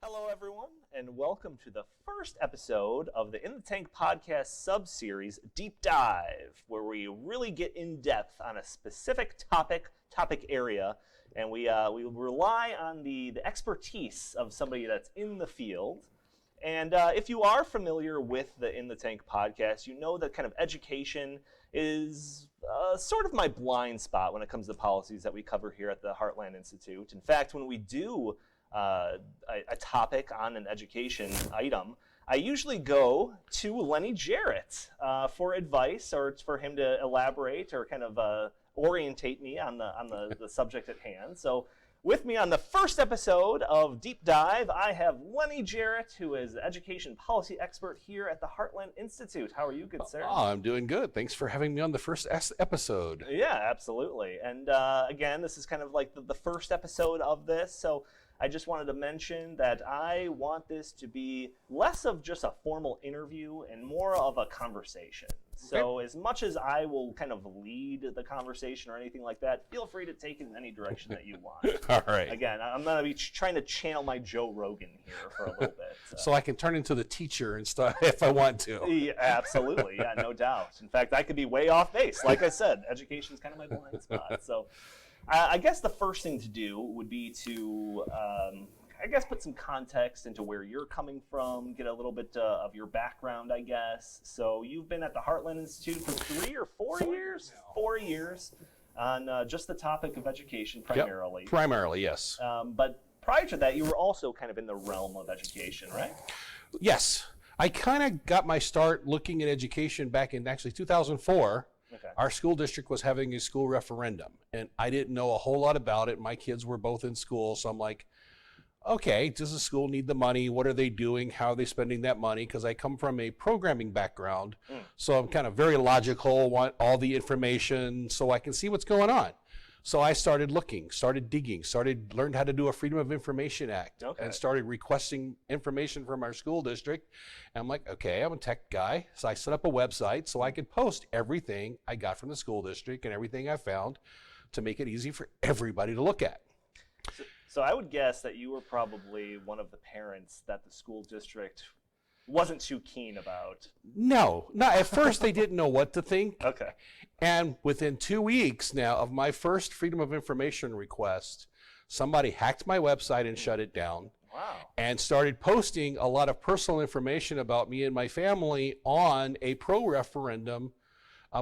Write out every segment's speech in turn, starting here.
Hello, everyone, and welcome to the first episode of the In the Tank podcast sub-series, Deep Dive, where we really get in depth on a specific topic area, and we rely on the expertise of somebody that's in the field. And if you are familiar with the In the Tank podcast, you know that kind of education is sort of my blind spot when it comes to policies that we cover here at the Heartland Institute. In fact, when we do a topic on an education item, I usually go to Lennie Jarratt for advice, or for him to elaborate or kind of orientate me on the subject at hand. So with me on the first episode of Deep Dive, I have Lennie Jarratt, who is the education policy expert here at the Heartland Institute. How are you, good sir? Oh, I'm doing good. Thanks for having me on the first episode. Yeah, absolutely. And again, this is kind of like the first episode of this, so I just wanted to mention that I want this to be less of just a formal interview and more of a conversation. So as much as I will kind of lead the conversation or anything like that, feel free to take it in any direction that you want. All right. Again, I'm going to be trying to channel my Joe Rogan here for a little bit. So I can turn into the teacher and stuff if I want to. Yeah, absolutely. Yeah, no doubt. In fact, I could be way off base. Like I said, education is kind of my blind spot. So I guess the first thing to do would be to, put some context into where you're coming from, get a little bit of your background, I guess. So you've been at the Heartland Institute for 3 or 4 years? 4 years on just the topic of education primarily. Yep, primarily, yes. But prior to that, you were also kind of in the realm of education, right? Yes. I kind of got my start looking at education back in actually 2004. Okay. Our school district was having a school referendum, and I didn't know a whole lot about it. My kids were both in school, so I'm like, okay, does the school need the money? What are they doing? How are they spending that money? Because I come from a programming background, so I'm kind of very logical, want all the information so I can see what's going on. So I started looking, started digging, learned how to do a Freedom of Information Act, and started requesting information from our school district. And I'm like, okay, I'm a tech guy. So I set up a website so I could post everything I got from the school district and everything I found to make it easy for everybody to look at. So I would guess that you were probably one of the parents that the school district wasn't too keen about. No, at first they didn't know what to think. Okay. And within 2 weeks now of my first Freedom of Information request, somebody hacked my website and shut it down. Wow. And started posting a lot of personal information about me and my family on a pro-referendum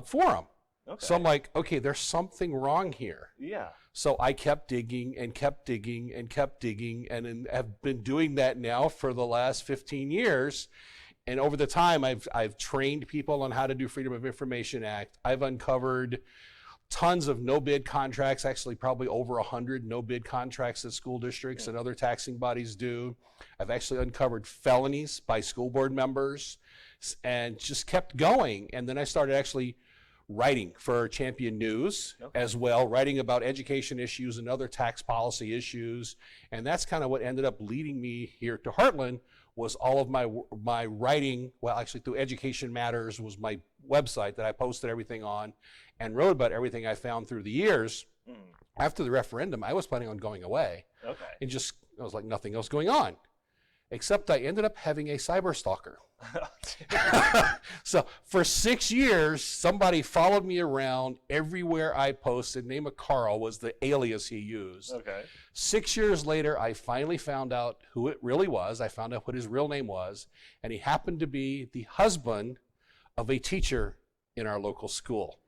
forum. Okay. So I'm like, okay, there's something wrong here. Yeah. So I kept digging and kept digging and kept digging, and have been doing that now for the last 15 years. And over the time, I've trained people on how to do Freedom of Information Act. I've uncovered tons of no-bid contracts, actually probably over 100 no-bid contracts that school districts and other taxing bodies do. I've actually uncovered felonies by school board members and just kept going. And then I started actually writing for Champion News as well, writing about education issues and other tax policy issues. And that's kind of what ended up leading me here to Heartland, was all of my writing. Well, actually through Education Matters was my website that I posted everything on and wrote about everything I found through the years. After the referendum, I was planning on going away. Okay. And just, I was like, nothing else going on. Except I ended up having a cyber stalker. So for 6 years, somebody followed me around everywhere I posted. Name of Carl was the alias he used. Okay. 6 years later, I finally found out who it really was. I found out what his real name was, and he happened to be the husband of a teacher in our local school.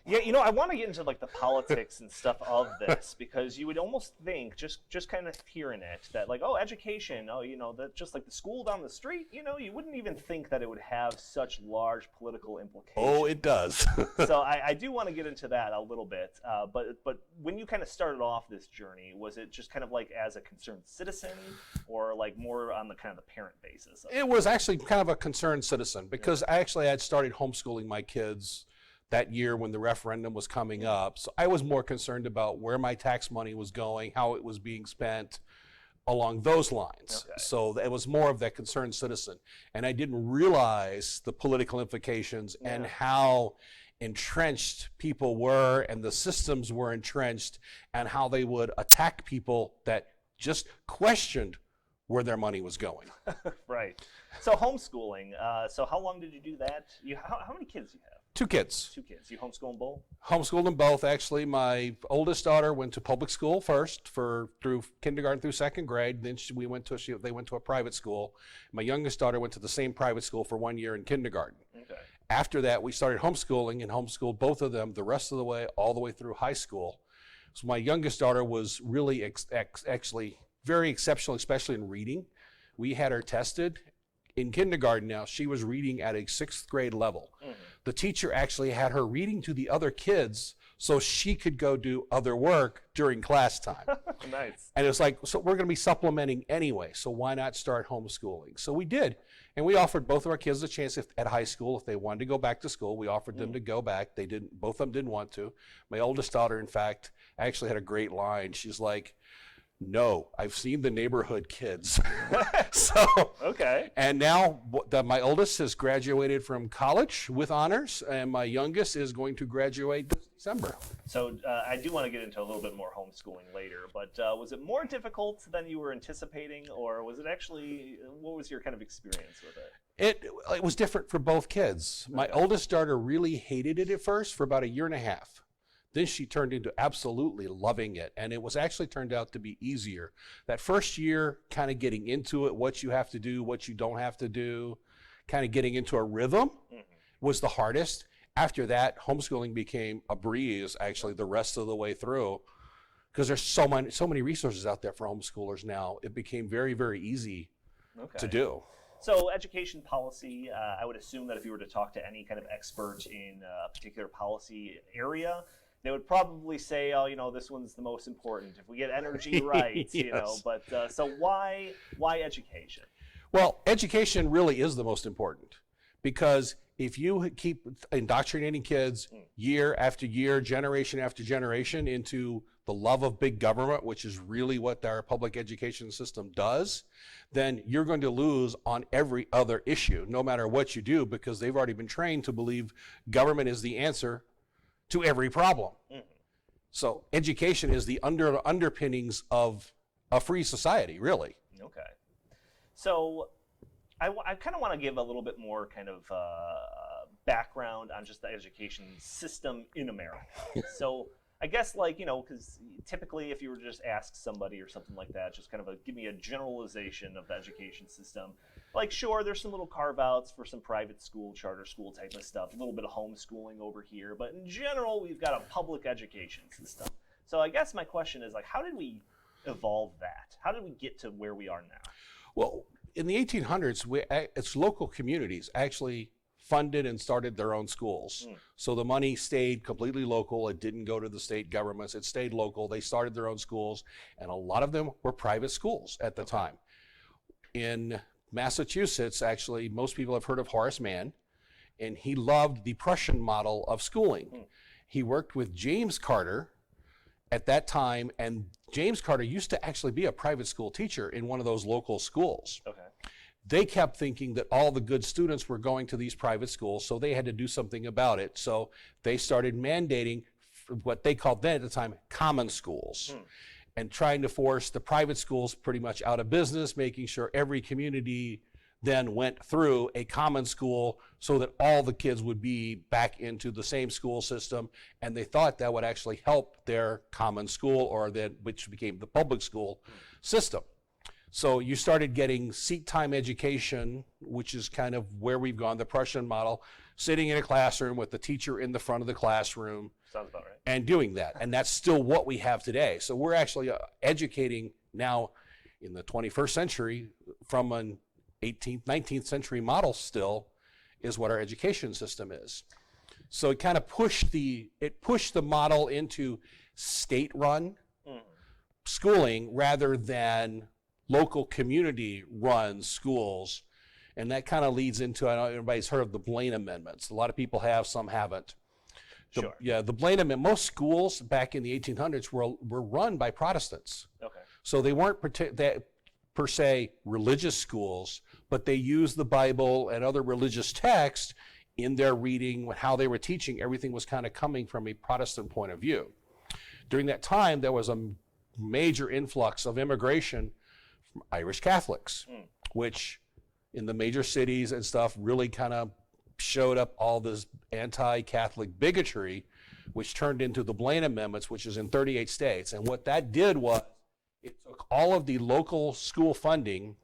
Yeah, I want to get into like the politics and stuff of this, because you would almost think, just kind of hearing it, that like, oh, education, that just like the school down the street, you wouldn't even think that it would have such large political implications. Oh, it does. So I do want to get into that a little bit, but when you kind of started off this journey, was it just kind of like as a concerned citizen, or like more on the kind of the parent basis? It was actually kind of a concerned citizen, because I actually had started homeschooling my kids that year when the referendum was coming up. So I was more concerned about where my tax money was going, how it was being spent, along those lines. Okay. So it was more of that concerned citizen. And I didn't realize the political implications and how entrenched people were, and the systems were entrenched, and how they would attack people that just questioned where their money was going. Right. So homeschooling. So how long did you do that? How many kids do you have? 2 kids. 2 kids. You homeschool them both? Homeschooled them both. Actually, my oldest daughter went to public school first through kindergarten through 2nd grade. Then they went to a private school. My youngest daughter went to the same private school for 1 year in kindergarten. Okay. After that, we started homeschooling and homeschooled both of them the rest of the way, all the way through high school. So my youngest daughter was really actually very exceptional, especially in reading. We had her tested. In kindergarten now, she was reading at a 6th grade level. Mm-hmm. The teacher actually had her reading to the other kids so she could go do other work during class time. Nice. And it's like, so we're going to be supplementing anyway, so why not start homeschooling? So we did. And we offered both of our kids a chance at high school. If they wanted to go back to school, we offered them to go back. They didn't. Both of them didn't want to. My oldest daughter, in fact, actually had a great line. She's like, no, I've seen the neighborhood kids. So, okay. And now my oldest has graduated from college with honors, and my youngest is going to graduate this December. So I do want to get into a little bit more homeschooling later, but was it more difficult than you were anticipating, or was it actually, what was your kind of experience with it? It was different for both kids. My oldest daughter really hated it at first for about 1.5 years. Then she turned into absolutely loving it, and it was actually turned out to be easier. That first year, kind of getting into it, what you have to do, what you don't have to do, kind of getting into a rhythm was the hardest. After that, homeschooling became a breeze, actually, the rest of the way through, because there's so many resources out there for homeschoolers now. It became very, very easy to do. So education policy, I would assume that if you were to talk to any kind of expert in a particular policy area, they would probably say, oh, this one's the most important. If we get energy right, Yes. But so why education? Well, education really is the most important, because if you keep indoctrinating kids year after year, generation after generation into the love of big government, which is really what our public education system does, then you're going to lose on every other issue, no matter what you do, because they've already been trained to believe government is the answer to every problem. So education is the underpinnings of a free society, really. Okay. So I kind of want to give a little bit more kind of background on just the education system in America. So I guess, because typically if you were to just ask somebody or something like that, just kind of give me a generalization of the education system. Sure, there's some little carve-outs for some private school, charter school type of stuff, a little bit of homeschooling over here, but in general, we've got a public education system. So I guess my question is, how did we evolve that? How did we get to where we are now? Well, in the 1800s, it's local communities actually funded and started their own schools. So the money stayed completely local. It didn't go to the state governments. It stayed local. They started their own schools, and a lot of them were private schools at the time. In Massachusetts, actually, most people have heard of Horace Mann, and he loved the Prussian model of schooling. He worked with James Carter at that time, and James Carter used to actually be a private school teacher in one of those local schools. Okay. They kept thinking that all the good students were going to these private schools, so they had to do something about it. So they started mandating what they called then at the time common schools, and trying to force the private schools pretty much out of business, making sure every community then went through a common school so that all the kids would be back into the same school system. And they thought that would actually help their common school, or which became the public school system. So you started getting seat time education, which is kind of where we've gone, the Prussian model, sitting in a classroom with the teacher in the front of the classroom. Sounds about right. And doing that. And that's still what we have today. So we're actually educating now in the 21st century from an 18th, 19th century model still is what our education system is. So it kind of pushed the model into state-run schooling rather than local community-run schools. And that kind of leads into, I know everybody's heard of the Blaine Amendments. A lot of people have, some haven't. Sure. The Blaine Amendment, most schools back in the 1800s were run by Protestants. Okay. So they weren't per se religious schools, but they used the Bible and other religious texts in their reading, how they were teaching. Everything was kind of coming from a Protestant point of view. During that time, there was a major influx of immigration Irish Catholics, which in the major cities and stuff really kind of showed up all this anti-Catholic bigotry, which turned into the Blaine Amendments, which is in 38 states. And what that did was it took all of the local school funding,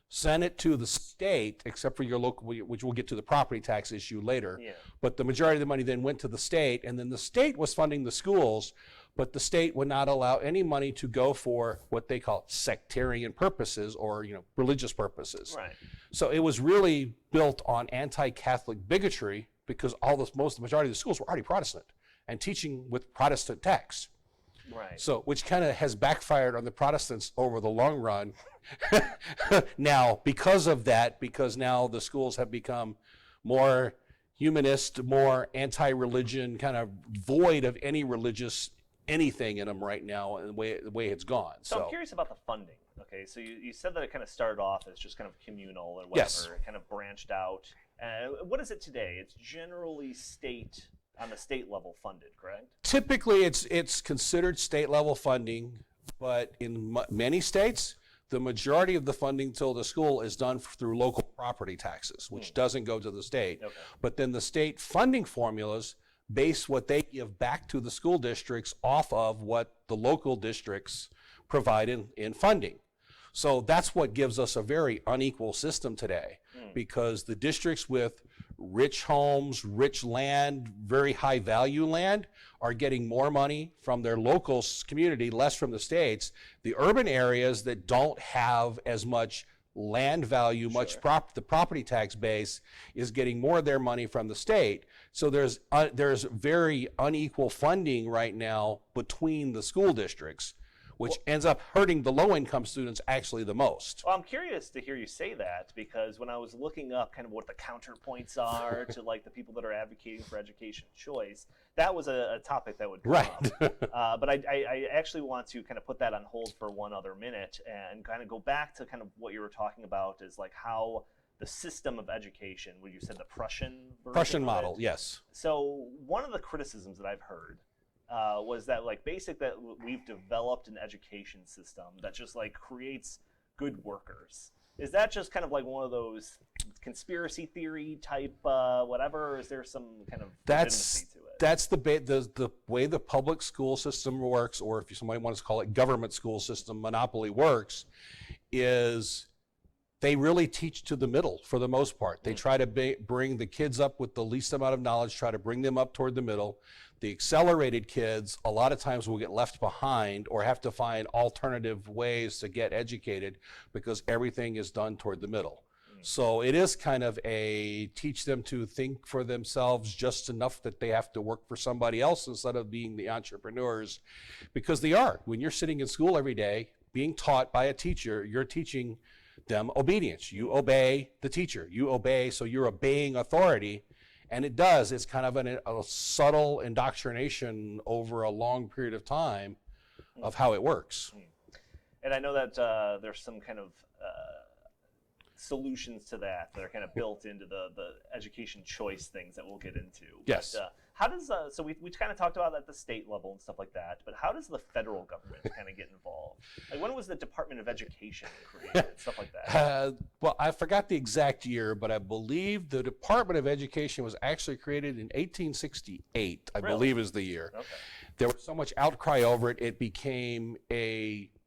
sent it to the state, except for your local, which we'll get to the property tax issue later. Yeah. But the majority of the money then went to the state, and then the state was funding the schools, but the state would not allow any money to go for what they call sectarian purposes or religious purposes. Right. So it was really built on anti-Catholic bigotry because the majority of the schools were already Protestant and teaching with Protestant texts. Right. So, which kind of has backfired on the Protestants over the long run. Now, because of that, because now the schools have become more humanist, more anti-religion, kind of void of any religious anything in them right now, and the way it's gone. So I'm curious about the funding. Okay, so you said that it kind of started off as just kind of communal or whatever. Yes. It kind of branched out. What is it today? It's generally on the state level funded, correct? Typically, it's considered state level funding, but in many states, the majority of the funding to the school is done through local property taxes, which doesn't go to the state. Okay. But then the state funding formulas base what they give back to the school districts off of what the local districts provide in funding. So that's what gives us a very unequal system today, because the districts with rich homes, rich land, very high value land are getting more money from their local community, less from the states. The urban areas that don't have as much land value, the property tax base is getting more of their money from the state. So there's very unequal funding right now between the school districts, which ends up hurting the low-income students actually the most. Well, I'm curious to hear you say that, because when I was looking up kind of what the counterpoints are to like the people that are advocating for education choice, that was a topic that would come up. But I actually want to kind of put that on hold for one other minute and kind of go back to kind of what you were talking about, is like how the system of education, when you said the Prussian version Prussian model, yes. So one of the criticisms that I've heard was that that we've developed an education system that just like creates good workers. Is that just kind of like one of those conspiracy theory type whatever, or is there some kind of legitimacy to it? That's the way the public school system works, or if somebody wants to call it government school system monopoly works, is they really teach to the middle for the most part. They try to bring the kids up with the least amount of knowledge, try to bring them up toward the middle. The accelerated kids a lot of times will get left behind or have to find alternative ways to get educated because everything is done toward the middle. So it is kind of a teach them to think for themselves just enough that they have to work for somebody else instead of being the entrepreneurs, because they are. When you're sitting in school every day being taught by a teacher, you're teaching them obedience. You obey the teacher. You obey, so you're obeying authority. And it's kind of a subtle indoctrination over a long period of time of how it works. And I know that there's some kind of solutions to that are kind of built into the education choice things that we'll get into. Yes. But, how does so we kind of talked about at the state level and stuff like that, but how does the federal government kind of get involved? Like, when was the Department of Education created, stuff like that? Well, I forgot the exact year, but I believe the Department of Education was actually created in 1868, I believe is the year. Okay. There was so much outcry over it, it became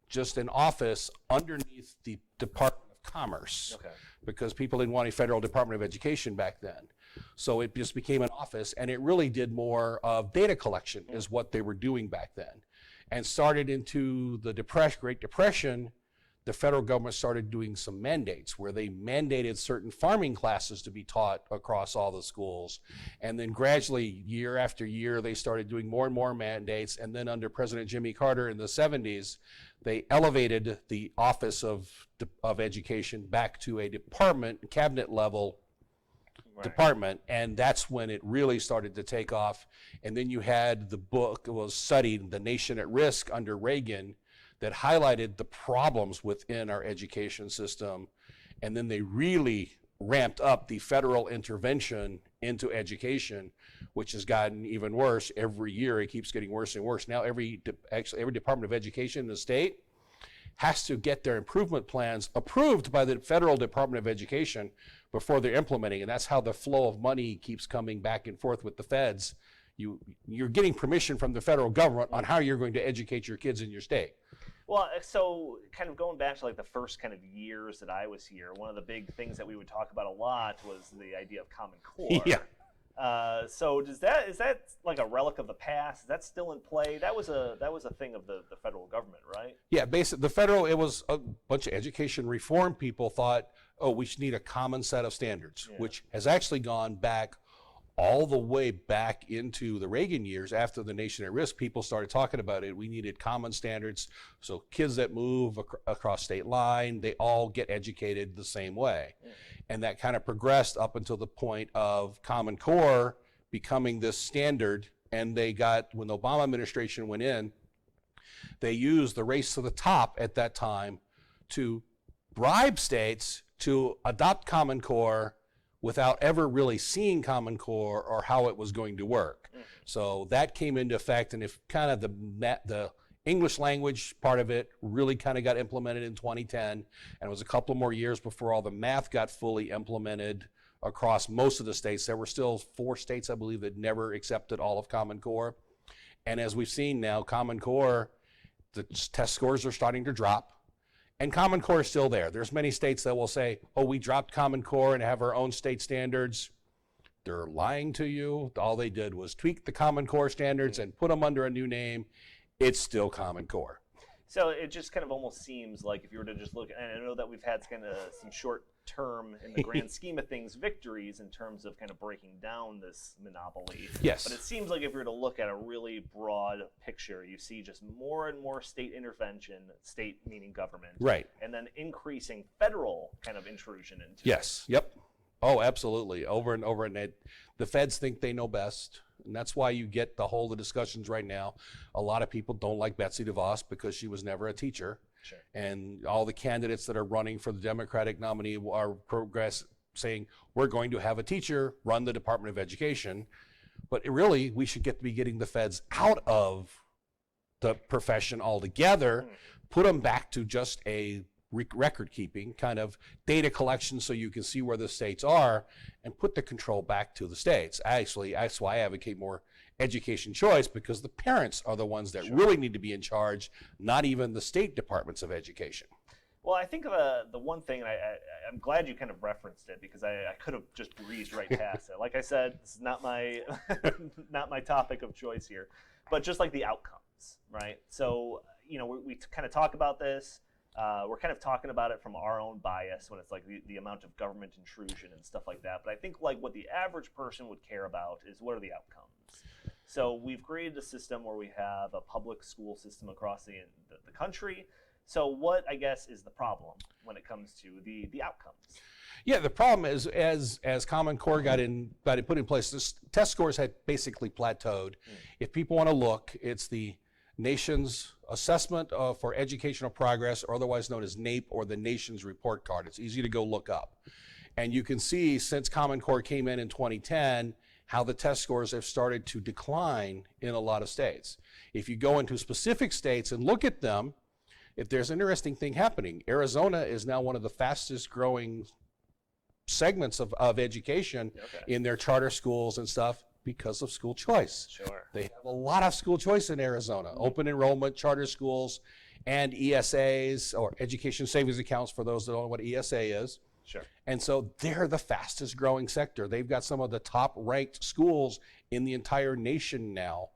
just an office underneath the Department of Commerce. Okay. Because people didn't want a federal Department of Education back then. So it just became an office, and it really did more of data collection is what they were doing back then. And started into the Great Depression, the federal government started doing some mandates where they mandated certain farming classes to be taught across all the schools. And then gradually, year after year, they started doing more and more mandates. And then under President Jimmy Carter in the 70s, they elevated the Office of Education back to a department, cabinet level department, and that's when it really started to take off. And then you had the book was studied, The Nation at Risk under Reagan, that highlighted the problems within our education system. And then they really ramped up the federal intervention into education, which has gotten even worse every year. It keeps getting worse and worse. Now every Department of Education in the state has to get their improvement plans approved by the federal Department of Education before they're implementing. And that's how the flow of money keeps coming back and forth with the feds. You're getting permission from the federal government on how you're going to educate your kids in your state. Well, so kind of going back to like the first kind of years that I was here, one of the big things that we would talk about a lot was the idea of Common Core. Yeah. So is that like a relic of the past? Is that still in play? That was a thing of the federal government, right? Yeah, basically it was a bunch of education reform people thought, oh, we should need a common set of standards, which has actually gone back all the way back into the Reagan years. After the Nation at Risk, people started talking about it. We needed common standards, so kids that move across state line, they all get educated the same way. And that kind of progressed up until the point of Common Core becoming this standard. And when the Obama administration went in, they used the race to the top at that time to bribe states to adopt Common Core without ever really seeing Common Core or how it was going to work. So that came into effect, and if kind of the English language part of it really kind of got implemented in 2010, and it was a couple more years before all the math got fully implemented across most of the states. There were still 4 states, I believe, that never accepted all of Common Core. And as we've seen now, Common Core, the test scores are starting to drop. And Common Core is still there. There's many states that will say, oh, we dropped Common Core and have our own state standards. They're lying to you. All they did was tweak the Common Core standards and put them under a new name. It's still Common Core. So it just kind of almost seems like if you were to just look, and I know that we've had kind of some short-term, in the grand scheme of things, victories in terms of kind of breaking down this monopoly. Yes. But it seems like if you were to look at a really broad picture, you see just more and more state intervention, state meaning government, right, and then increasing federal kind of intrusion into Yes. it. Yep. Oh, absolutely. Over and over. And the feds think they know best. And that's why you get the discussions right now. A lot of people don't like Betsy DeVos because she was never a teacher. Sure. And all the candidates that are running for the Democratic nominee are saying, we're going to have a teacher run the Department of Education. But really, we should be getting the feds out of the profession altogether, put them back to just a record keeping kind of data collection so you can see where the states are, and put the control back to the states. Actually, that's why I advocate more education choice, because the parents are the ones that really need to be in charge, not even the state departments of education. Well, I think the one thing, and I'm glad you kind of referenced it, because I could have just breezed right past it. Like I said, this is not my not my topic of choice here, but just like the outcomes, right? So, we kind of talk about this. We're kind of talking about it from our own bias when it's like the amount of government intrusion and stuff like that. But I think like what the average person would care about is what are the outcomes. So we've created a system where we have a public school system across the country. So what, I guess, is the problem when it comes to the outcomes? Yeah, the problem is as Common Core got put in place, the test scores had basically plateaued. If people want to look, it's the Nation's Assessment for Educational Progress, or otherwise known as NAEP, or the Nation's Report Card. It's easy to go look up. And you can see since Common Core came in 2010, how the test scores have started to decline in a lot of states. If you go into specific states and look at them, if there's an interesting thing happening. Arizona is now one of the fastest growing segments of education in their charter schools and stuff, because of school choice. Sure. They have a lot of school choice in Arizona, open enrollment, charter schools, and ESAs, or education savings accounts, for those that don't know what ESA is. Sure. And so they're the fastest growing sector. They've got some of the top ranked schools in the entire nation now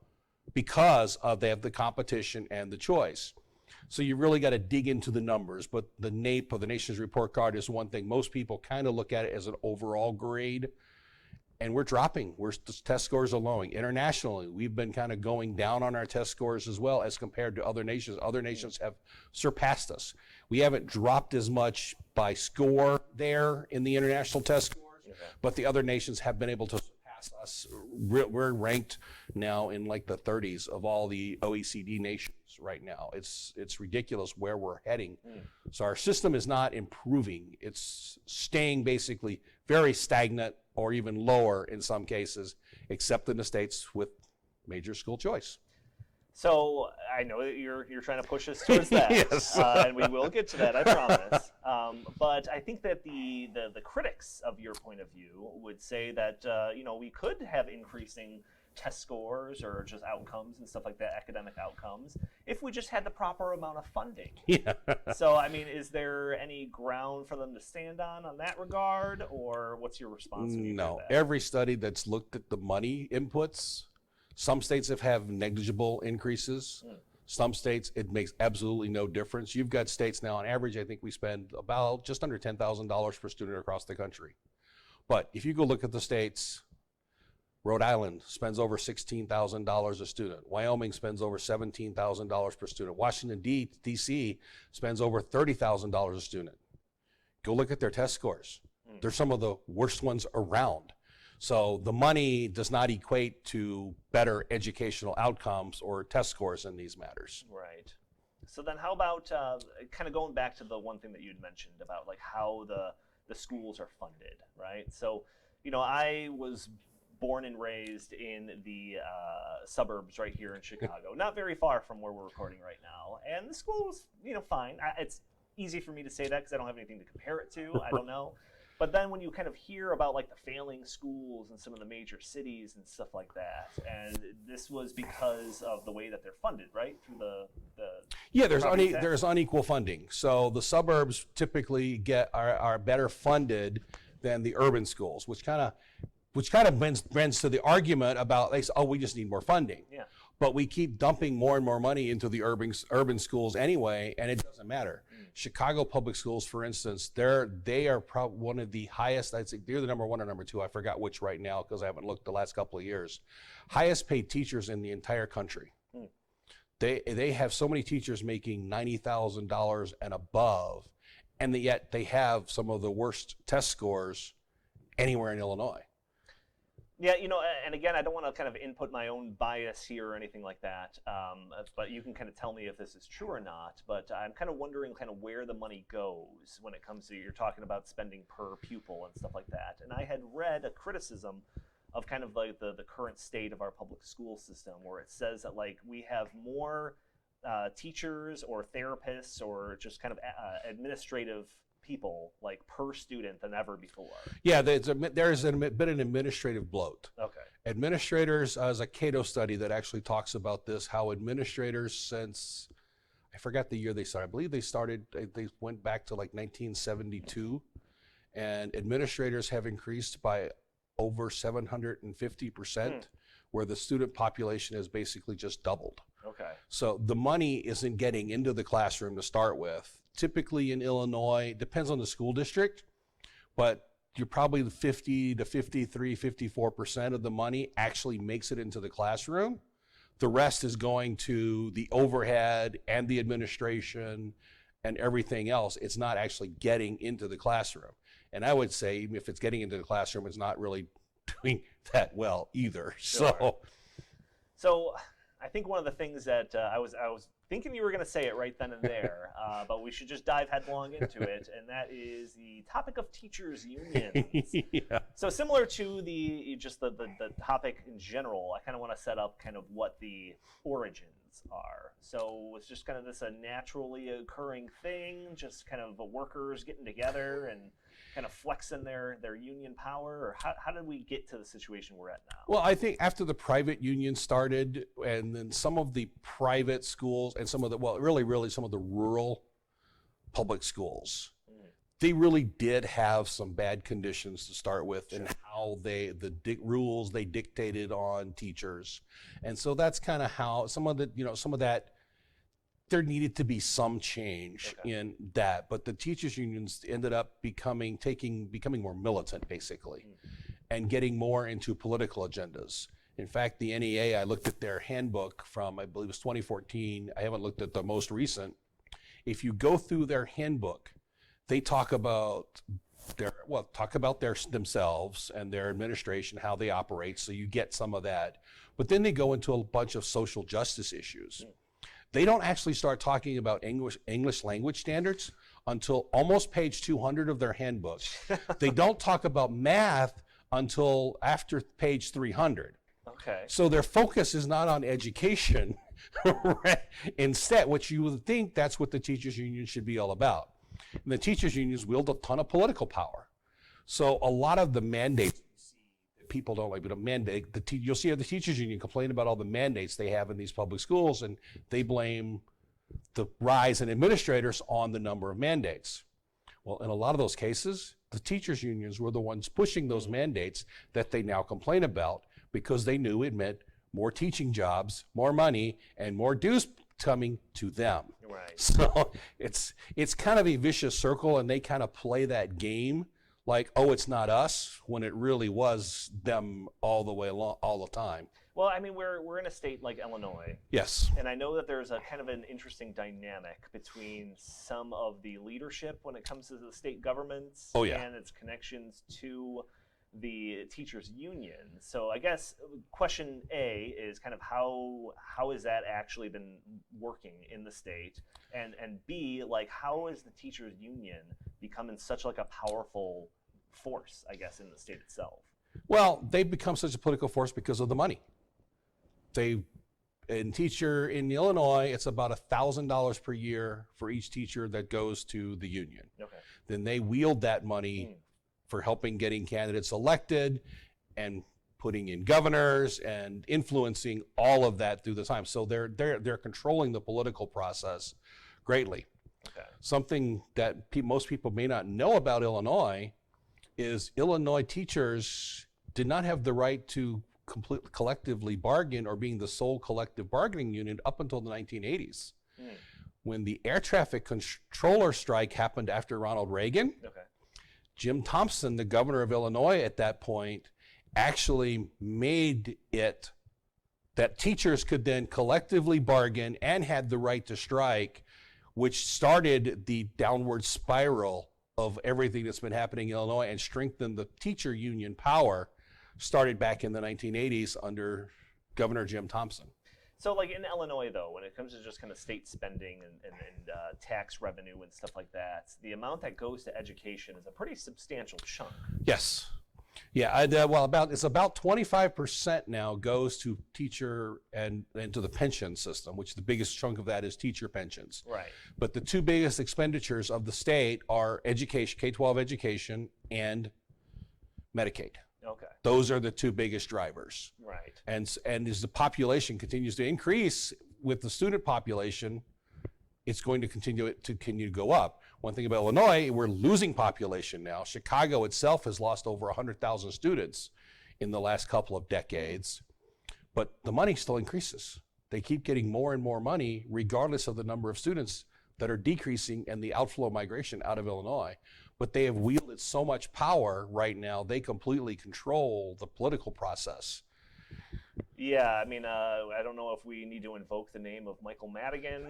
because they have the competition and the choice. So you really got to dig into the numbers, but the NAEP, or the Nation's Report Card, is one thing. Most people kind of look at it as an overall grade. And we're dropping. The test scores are lowering. Internationally, we've been kind of going down on our test scores as well as compared to other nations. Other nations have surpassed us. We haven't dropped as much by score there in the international test scores, but the other nations have been able to surpass us. We're ranked now in like the 30s of all the OECD nations right now. It's ridiculous where we're heading. So our system is not improving. It's staying basically very stagnant, or even lower in some cases, except in the states with major school choice. So I know that you're trying to push us towards that, Yes. And we will get to that, I promise. But I think that the critics of your point of view would say that we could have increasing test scores or just outcomes and stuff like that, academic outcomes, if we just had the proper amount of funding. Yeah. So I mean, is there any ground for them to stand on that regard, or what's your response? No. Every study that's looked at the money inputs, some states have negligible increases. Some states, it makes absolutely no difference. You've got states now, on average, I think we spend about just under $10,000 per student across the country. But if you go look at the states, Rhode Island spends over $16,000 a student. Wyoming spends over $17,000 per student. Washington, D.C. spends over $30,000 a student. Go look at their test scores. They're some of the worst ones around. So the money does not equate to better educational outcomes or test scores in these matters. Right. So then how about kind of going back to the one thing that you'd mentioned about like how the schools are funded, right? So, I was born and raised in the suburbs right here in Chicago, not very far from where we're recording right now. And the school was, fine. It's easy for me to say that because I don't have anything to compare it to. I don't know. But then when you kind of hear about like the failing schools in some of the major cities and stuff like that, and this was because of the way that they're funded, right? Through there's unequal funding. So the suburbs typically are better funded than the urban schools, which kind of bends to the argument about we just need more funding. Yeah. But we keep dumping more and more money into the urban schools anyway, and it doesn't matter. Chicago public schools, for instance, they are probably one of the highest. I'd say they're the number one or number two. I forgot which right now because I haven't looked the last couple of years. Highest paid teachers in the entire country. They have so many teachers making $90,000 and above, and yet they have some of the worst test scores anywhere in Illinois. Yeah, and again, I don't want to kind of input my own bias here or anything like that, but you can kind of tell me if this is true or not. But I'm kind of wondering kind of where the money goes when it comes to, you're talking about spending per pupil and stuff like that. And I had read a criticism of kind of like the current state of our public school system, where it says that like we have more teachers or therapists or just kind of administrative people like per student than ever before. Yeah, there's been an administrative bloat. Okay. Administrators, as a Cato study that actually talks about this, how administrators since, I forgot the year they started. I believe they went back to like 1972, and administrators have increased by over 750%, where the student population has basically just doubled. Okay. So the money isn't getting into the classroom to start with. Typically in Illinois, depends on the school district, but you're probably 50 to 53, 54% of the money actually makes it into the classroom. The rest is going to the overhead and the administration and everything else. It's not actually getting into the classroom. And I would say even if it's getting into the classroom, it's not really doing that well either. Sure. So I think one of the things that I was thinking you were going to say it right then and there, but we should just dive headlong into it, and that is the topic of teachers' unions. Yeah. So similar to the topic in general, I kind of want to set up kind of what the origins are. So it's just kind of this a naturally occurring thing, just kind of workers getting together and kind of flexing their union power, or how did we get to the situation we're at now? Well, I think after the private union started, and then some of the private schools and some of the, really some of the rural public schools, they really did have some bad conditions to start with, and how rules they dictated on teachers. And so that's kind of how some of that, there needed to be some change in that, but the teachers unions ended up becoming more militant, basically, and getting more into political agendas. In fact, the NEA, I looked at their handbook from, I believe it was 2014. I haven't looked at the most recent. If you go through their handbook, they talk about themselves and their administration, how they operate, so you get some of that. But then they go into a bunch of social justice issues. They don't actually start talking about English language standards until almost page 200 of their handbook. They don't talk about math until after page 300. Okay. So their focus is not on education. Right? Instead, what you would think that's what the teachers union should be all about. And the teachers unions wield a ton of political power. So a lot of the mandates people don't like, but a mandate, you'll see the teachers union complain about all the mandates they have in these public schools, and they blame the rise in administrators on the number of mandates. Well, in a lot of those cases, the teachers unions were the ones pushing those mandates that they now complain about, because they knew it meant more teaching jobs, more money, and more dues coming to them. Right. So it's kind of a vicious circle, and they kind of play that game like, oh, it's not us, when it really was them all the way along, all the time. Well, I mean, we're in a state like Illinois. Yes. And I know that there's a kind of an interesting dynamic between some of the leadership when it comes to the state governments and its connections to the teachers union. So I guess question A is kind of how has that actually been working in the state, and B, like, how is the teachers union becoming such like a powerful force, I guess, in the state itself? Well, they've become such a political force because of the money. In Illinois, it's about $1,000 per year for each teacher that goes to the union. Okay. Then they wield that money for helping getting candidates elected and putting in governors and influencing all of that through the time. So they're controlling the political process greatly. Okay. Something that most people may not know about Illinois is Illinois teachers did not have the right to collectively bargain or being the sole collective bargaining unit up until the 1980s. When the air traffic controller strike happened after Ronald Reagan, Jim Thompson, the governor of Illinois at that point, actually made it that teachers could then collectively bargain and had the right to strike, which started the downward spiral of everything that's been happening in Illinois and strengthened the teacher union power, started back in the 1980s under Governor Jim Thompson. So like in Illinois, though, when it comes to just kind of state spending and tax revenue and stuff like that, the amount that goes to education is a pretty substantial chunk. Yes. Yeah, it's about 25% now goes to teacher and to the pension system, which the biggest chunk of that is teacher pensions. Right. But the two biggest expenditures of the state are education, K-12 education, and Medicaid. Okay. Those are the two biggest drivers. Right. And as the population continues to increase with the student population, it's going to continue to go up. One thing about Illinois, we're losing population now. Chicago itself has lost over 100,000 students in the last couple of decades, but the money still increases. They keep getting more and more money regardless of the number of students that are decreasing and the outflow migration out of Illinois. But they have wielded so much power right now, they completely control the political process. Yeah, I mean, I don't know if we need to invoke the name of Michael Madigan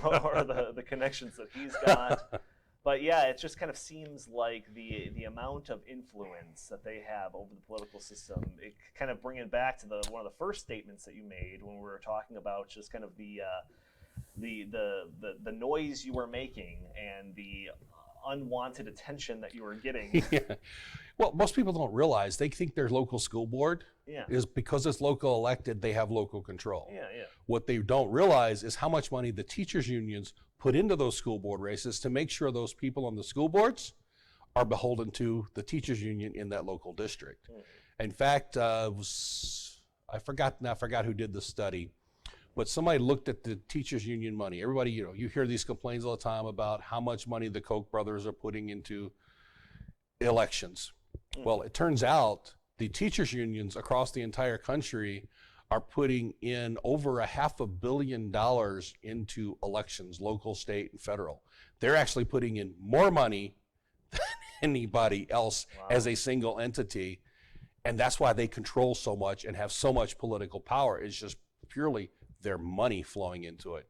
or the connections that he's got. But yeah, it just kind of seems like the amount of influence that they have over the political system, it kind of bringing back to one of the first statements that you made when we were talking about just kind of the noise you were making and the unwanted attention that you were getting. Yeah. Well, most people don't realize, they think their local school board is because it's local elected, they have local control. Yeah. What they don't realize is how much money the teachers unions put into those school board races to make sure those people on the school boards are beholden to the teachers union in that local district. In fact, I forgot who did the study, but somebody looked at the teachers union money. Everybody, you hear these complaints all the time about how much money the Koch brothers are putting into elections. Well, it turns out the teachers unions across the entire country are putting in over $500 million into elections, local, state, and federal. They're actually putting in more money than anybody else as a single entity. And that's why they control so much and have so much political power. It's just purely their money flowing into it,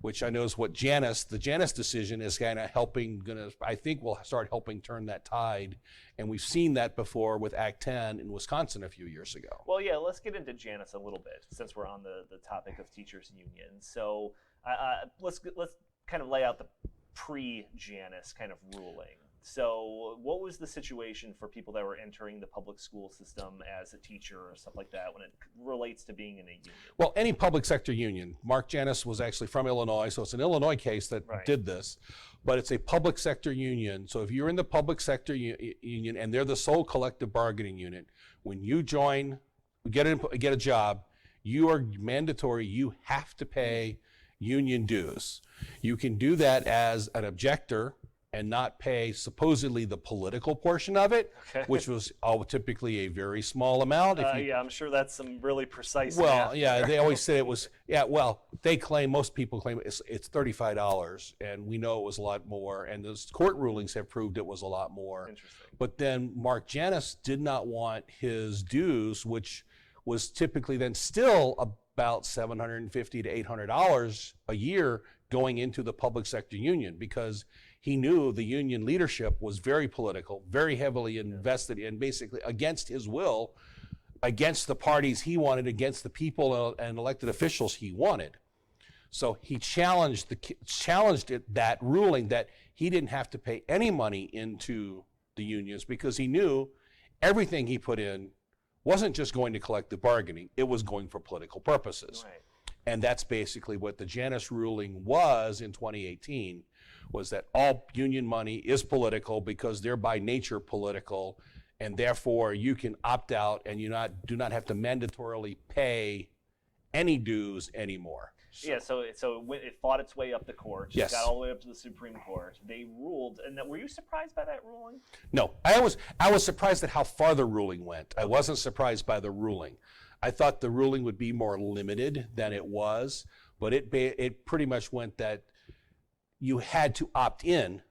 which I know is what the Janus decision is kind of I think will start helping turn that tide. And we've seen that before with Act 10 in Wisconsin a few years ago. Well, yeah, let's get into Janus a little bit since we're on the topic of teachers unions. So let's kind of lay out the pre-Janus kind of ruling. So what was the situation for people that were entering the public school system as a teacher or stuff like that when it relates to being in a union? Well, any public sector union. Mark Janus was actually from Illinois, so it's an Illinois case that did this, but it's a public sector union. So if you're in the public sector union and they're the sole collective bargaining unit, when you join, get a job, you are mandatory, you have to pay union dues. You can do that as an objector and not pay supposedly the political portion of it, which was typically a very small amount. Yeah, I'm sure that's some really precise Well, math yeah, there. they always say it was, they claim, most people claim it's $35, and we know it was a lot more, and those court rulings have proved it was a lot more. Interesting. But then Mark Janus did not want his dues, which was typically then still about $750 to $800 a year, going into the public sector union, because he knew the union leadership was very political, very heavily invested in, basically against his will, against the parties he wanted, against the people and elected officials he wanted. So he challenged that ruling that he didn't have to pay any money into the unions, because he knew everything he put in wasn't just going to collective bargaining, it was going for political purposes. Right. And that's basically what the Janus ruling was in 2018, was that all union money is political because they're by nature political, and therefore you can opt out and do not have to mandatorily pay any dues anymore. Yeah, so it fought its way up the courts. Yes. It got all the way up to the Supreme Court. They ruled, and were you surprised by that ruling? No, I was surprised at how far the ruling went. I wasn't surprised by the ruling. I thought the ruling would be more limited than it was, but it pretty much went that you had to opt in.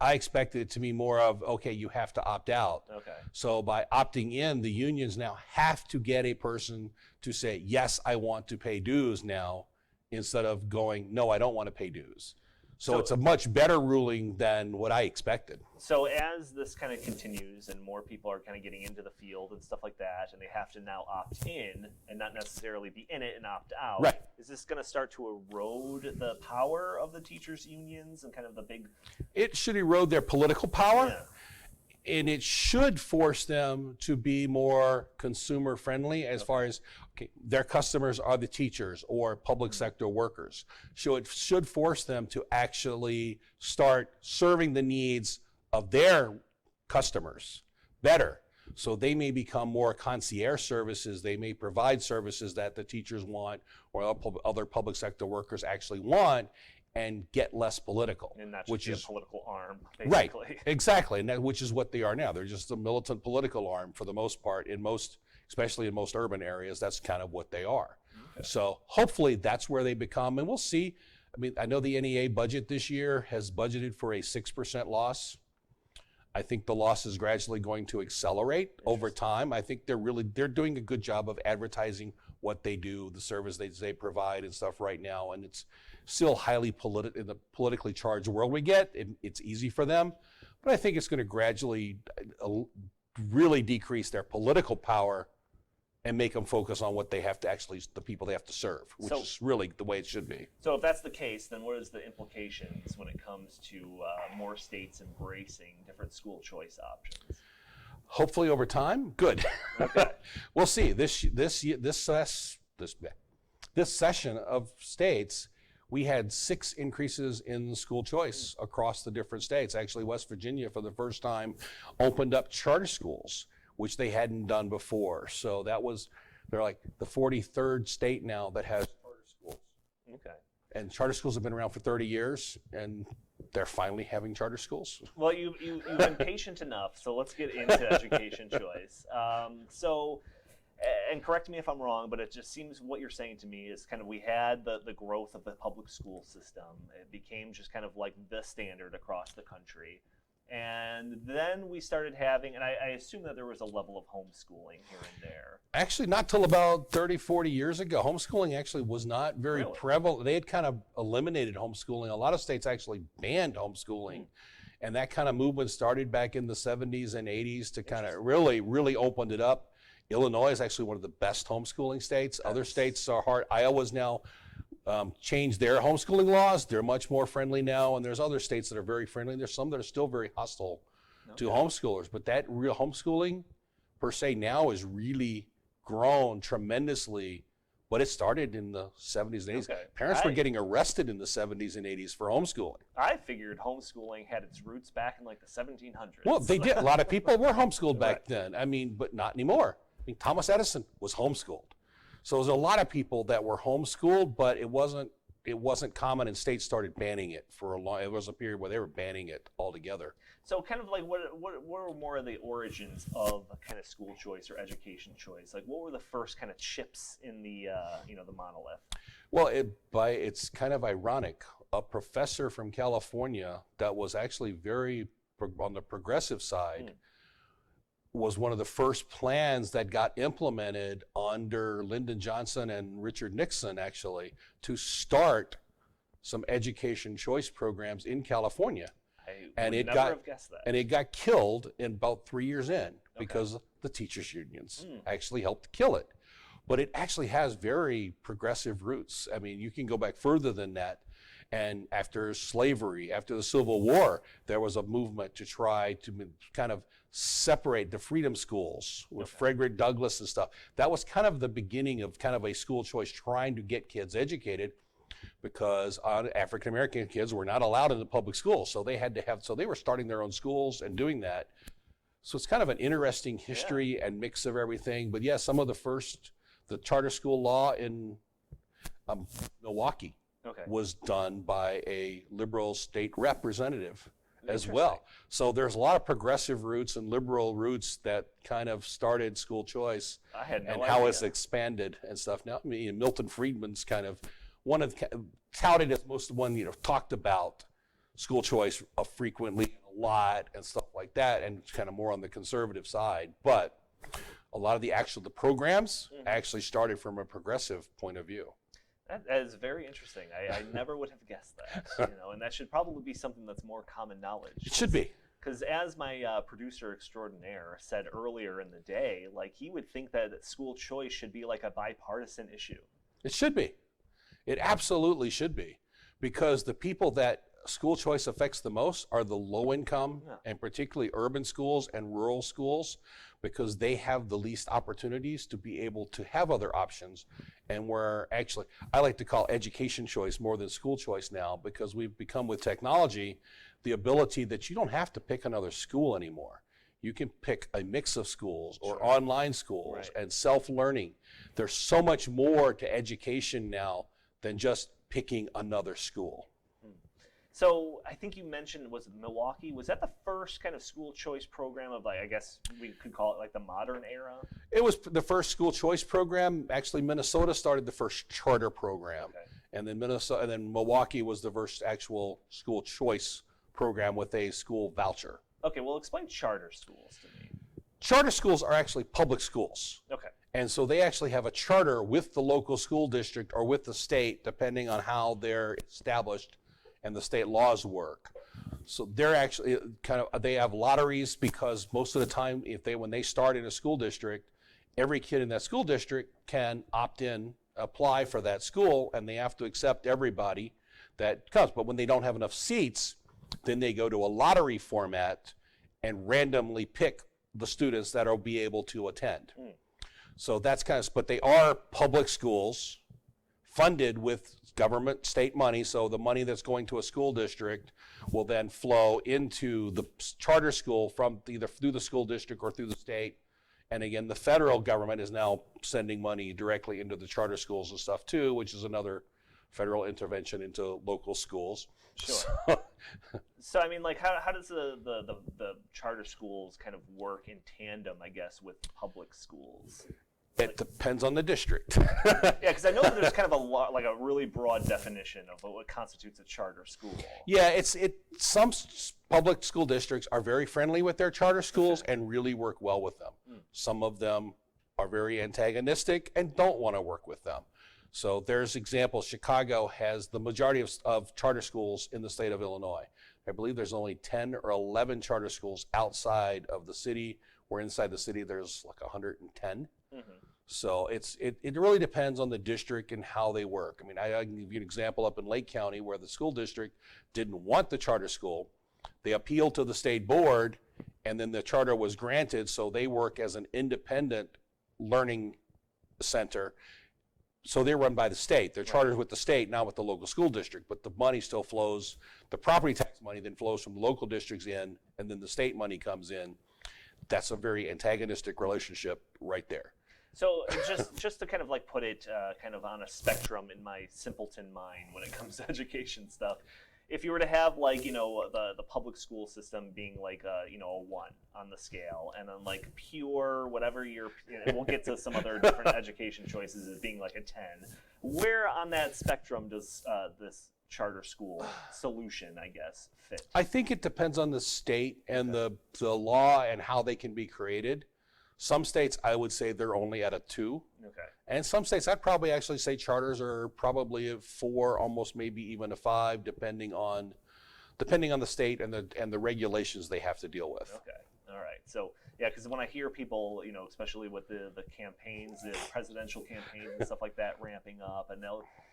I expected it to be more of, okay, you have to opt out. Okay. So by opting in, the unions now have to get a person to say, yes, I want to pay dues now, instead of going, no, I don't want to pay dues. So it's a much better ruling than what I expected. So as this kind of continues and more people are kind of getting into the field and stuff like that, and they have to now opt in and not necessarily be in it and opt out, right. Is this going to start to erode the power of the teachers' unions and kind of the big... It should erode their political power. Yeah. And it should force them to be more consumer friendly as far as, okay, their customers are the teachers or public sector workers. So it should force them to actually start serving the needs of their customers better. So they may become more concierge services. They may provide services that the teachers want or other public sector workers actually want, and get less political. And not just which be is a political arm, basically. Right, exactly, and which is what they are now. They're just a militant political arm for the most part, especially in most urban areas. That's kind of what they are. Okay. So hopefully that's where they become, and we'll see. I mean, I know the NEA budget this year has budgeted for a 6% loss. I think the loss is gradually going to accelerate over time. I think they're doing a good job of advertising what they do, the service they provide and stuff right now, and it's still highly in the politically charged world we get. It's easy for them, but I think it's going to gradually really decrease their political power and make them focus on what they have to the people they have to serve, which is really the way it should be. So if that's the case, then what is the implications when it comes to more states embracing different school choice options? Hopefully over time, good. Okay. We'll see. This session of states, we had 6 increases in school choice across the different states. Actually, West Virginia, for the first time, opened up charter schools, which they hadn't done before. So they're like the 43rd state now that has charter schools. Okay. And charter schools have been around for 30 years, and they're finally having charter schools. Well, you've been patient enough, so let's get into education choice. And correct me if I'm wrong, but it just seems what you're saying to me is kind of we had the growth of the public school system. It became just kind of like the standard across the country. And then we started having, and I assume that there was a level of homeschooling here and there. Actually, not till about 30, 40 years ago. Homeschooling actually was not very prevalent. They had kind of eliminated homeschooling. A lot of states actually banned homeschooling. And that kind of movement started back in the 70s and 80s to kind of really opened it up. Illinois is actually one of the best homeschooling states. Other states are hard. Iowa's now changed their homeschooling laws. They're much more friendly now, and there's other states that are very friendly. There's some that are still very hostile to homeschoolers. But that real homeschooling per se now is really grown tremendously. But it started in the 70s and 80s. Okay. Parents were getting arrested in the 70s and 80s for homeschooling. I figured homeschooling had its roots back in like the 1700s. Well, they did. A lot of people were homeschooled back then. I mean, but not anymore. I mean, Thomas Edison was homeschooled. So there's a lot of people that were homeschooled, but it wasn't common, and states started banning it for a long. It was a period where they were banning it altogether. So kind of like what were more of the origins of kind of school choice or education choice? Like what were the first kind of chips in the the monolith? Well, it's kind of ironic. A professor from California that was actually very on the progressive side was one of the first plans that got implemented under Lyndon Johnson and Richard Nixon, actually, to start some education choice programs in California. I would never have guessed that. And it got killed in about 3 years in because the teachers' unions actually helped kill it. But it actually has very progressive roots. I mean, you can go back further than that. And after slavery, after the Civil War, there was a movement to try to kind of separate the freedom schools with Frederick Douglass and stuff. That was kind of the beginning of kind of a school choice, trying to get kids educated, because African American kids were not allowed in the public schools. So they were starting their own schools and doing that. So it's kind of an interesting history and mix of everything. But yeah, some of the charter school law in Milwaukee was done by a liberal state representative as well. So there's a lot of progressive roots and liberal roots that kind of started school choice. I had no and idea. How it's expanded and stuff. Now, I mean, Milton Friedman's kind of one of the, touted as most one, talked about school choice frequently, a lot and stuff like that, and kind of more on the conservative side. But a lot of the programs actually started from a progressive point of view. That is very interesting. I never would have guessed that, and that should probably be something that's more common knowledge. It should be. Because as my producer extraordinaire said earlier in the day, like he would think that school choice should be like a bipartisan issue. It should be. It absolutely should be. Because the people that school choice affects the most are the low income and particularly urban schools and rural schools, because they have the least opportunities to be able to have other options. And where actually, I like to call education choice more than school choice now, because we've become with technology, the ability that you don't have to pick another school anymore. You can pick a mix of schools or online schools and self-learning. There's so much more to education now than just picking another school. So I think you mentioned, was it Milwaukee? Was that the first kind of school choice program of, like, I guess we could call it like the modern era? It was the first school choice program. Actually, Minnesota started the first charter program. And then Milwaukee was the first actual school choice program with a school voucher. Okay, well, explain charter schools to me. Charter schools are actually public schools. Okay. And so they actually have a charter with the local school district or with the state, depending on how they're established and the state laws work. So they're actually they have lotteries, because most of the time, when they start in a school district, every kid in that school district can opt in, apply for that school, and they have to accept everybody that comes. But when they don't have enough seats, then they go to a lottery format and randomly pick the students that will be able to attend. So that's but they are public schools funded with government state money. So the money that's going to a school district will then flow into the charter school from either through the school district or through the state. And again, the federal government is now sending money directly into the charter schools and stuff too, which is another federal intervention into local schools. Sure. So I mean, like, how does the charter schools kind of work in tandem, I guess, with public schools? It depends on the district. Yeah, because I know that there's kind of a really broad definition of what constitutes a charter school. Yeah, some public school districts are very friendly with their charter schools and really work well with them. Some of them are very antagonistic and don't want to work with them. So there's examples. Chicago has the majority of charter schools in the state of Illinois. I believe there's only 10 or 11 charter schools outside of the city, where inside the city there's like 110. So it really depends on the district and how they work. I mean, I can give you an example up in Lake County where the school district didn't want the charter school. They appealed to the state board, and then the charter was granted, so they work as an independent learning center. So they're run by the state. They're chartered with the state, not with the local school district, but the money still flows. The property tax money then flows from local districts in, and then the state money comes in. That's a very antagonistic relationship right there. So just to kind of like put it kind of on a spectrum in my simpleton mind when it comes to education stuff, if you were to have like, you know, the public school system being like a, you know, a 1 on the scale, and then like pure whatever you're, and we'll get to some other different education choices as being like a 10, where on that spectrum does this charter school solution, I guess, fit? I think it depends on the state and the law and how they can be created. Some states, I would say they're only at a 2. Okay. And some states, I'd probably actually say charters are probably a 4, almost maybe even a 5, depending on the state and the regulations they have to deal with. Okay. All right. So yeah, because when I hear people, you know, especially with the campaigns, the presidential campaigns and stuff like that ramping up, and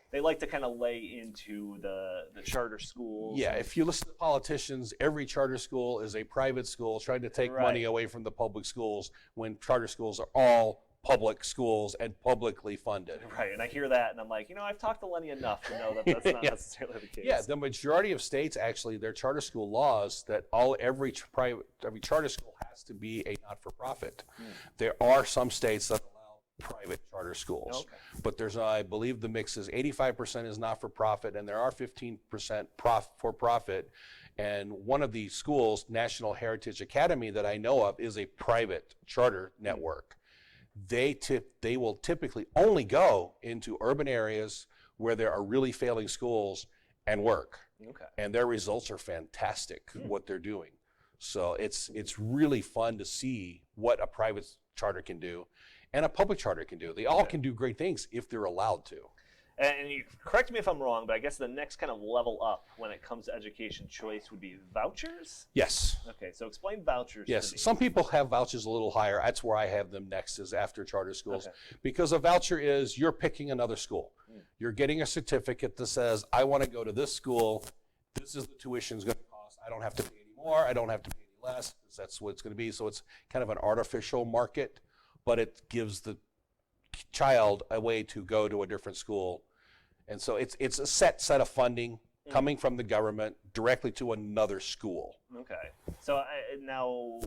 they like to kind of lay into the charter schools. Yeah, if you listen to politicians, every charter school is a private school trying to take money away from the public schools, when charter schools are all public schools and publicly funded. Right, and I hear that and I'm like, you know, I've talked to Lennie enough to know that that's not necessarily the case. Yeah, the majority of states actually, their charter school laws that every charter school has to be a not-for-profit. There are some states that private charter schools, but there's, I believe the mix is 85% is not-for-profit, and there are 15% for-profit. And one of the schools, National Heritage Academy, that I know of, is a private charter network. They will typically only go into urban areas where there are really failing schools and work. And their results are fantastic, what they're doing. So it's really fun to see what a private charter can do and a public charter can do. They all can do great things if they're allowed to. And you correct me if I'm wrong, but I guess the next kind of level up when it comes to education choice would be vouchers? Yes. Okay, so explain vouchers to me. Some people have vouchers a little higher. That's where I have them next, is after charter schools. Because a voucher is you're picking another school. You're getting a certificate that says, I want to go to this school. This is the tuition's going to cost. I don't have to pay any more. I don't have to pay any less. That's what it's going to be. So it's kind of an artificial market, but it gives the child a way to go to a different school. And so it's a set of funding coming from the government directly to another school. Okay. So now,